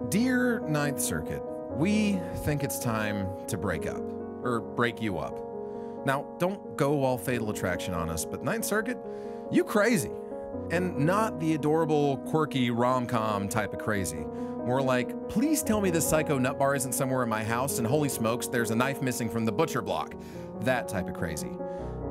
Dear Ninth Circuit, we think it's time to break up, or break you up. Now, don't go all Fatal Attraction on us, but Ninth Circuit, you crazy. And not the adorable, quirky, rom-com type of crazy. More like, please tell me this psycho nut bar isn't somewhere in my house, and holy smokes, there's a knife missing from the butcher block. That type of crazy.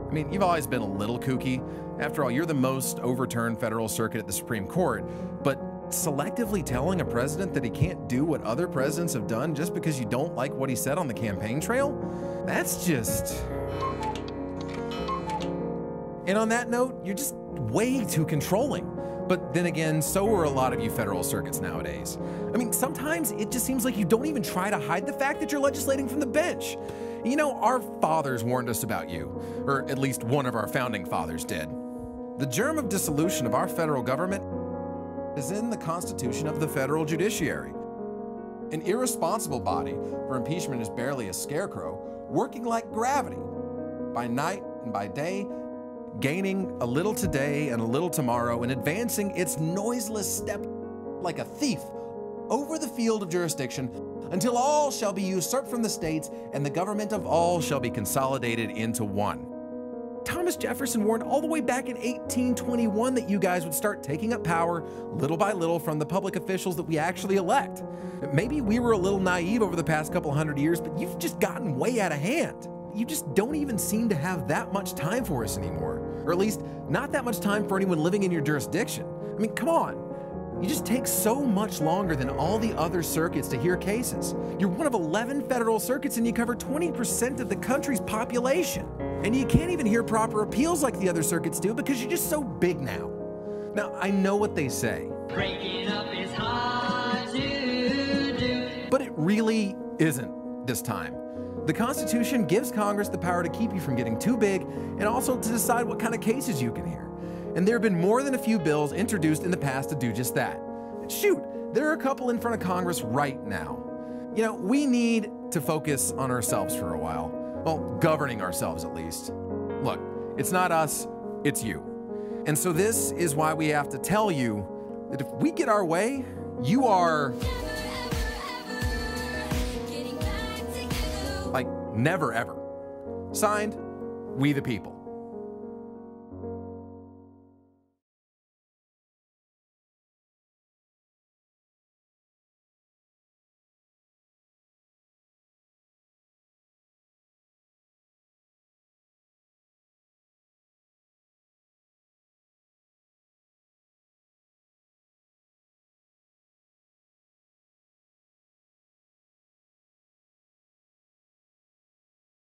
I mean, you've always been a little kooky. After all, you're the most overturned federal circuit at the Supreme Court, but selectively telling a president that he can't do what other presidents have done just because you don't like what he said on the campaign trail? That's just... And on that note, you're just way too controlling. But then again, so are a lot of you federal circuits nowadays. I mean, sometimes it just seems like you don't even try to hide the fact that you're legislating from the bench. You know, our fathers warned us about you, or at least one of our founding fathers did. The germ of dissolution of our federal government is in the Constitution of the federal judiciary. An irresponsible body, for impeachment is barely a scarecrow, working like gravity, by night and by day, gaining a little today and a little tomorrow, and advancing its noiseless step like a thief over the field of jurisdiction until all shall be usurped from the states and the government of all shall be consolidated into one. Thomas Jefferson warned all the way back in 1821 that you guys would start taking up power little by little from the public officials that we actually elect. Maybe we were a little naive over the past couple hundred years, but you've just gotten way out of hand. You just don't even seem to have that much time for us anymore, or at least not that much time for anyone living in your jurisdiction. I mean, come on. You just take so much longer than all the other circuits to hear cases. You're one of 11 federal circuits and you cover 20% of the country's population. And you can't even hear proper appeals like the other circuits do because you're just so big now. Now, I know what they say. Breaking up is hard to do. But it really isn't this time. The Constitution gives Congress the power to keep you from getting too big and also to decide what kind of cases you can hear. And there have been more than a few bills introduced in the past to do just that. Shoot, there are a couple in front of Congress right now. You know, we need to focus on ourselves for a while. Well, governing ourselves at least. Look, it's not us, it's you. And so this is why we have to tell you that if we get our way, you are... like, never ever. Signed, We the People.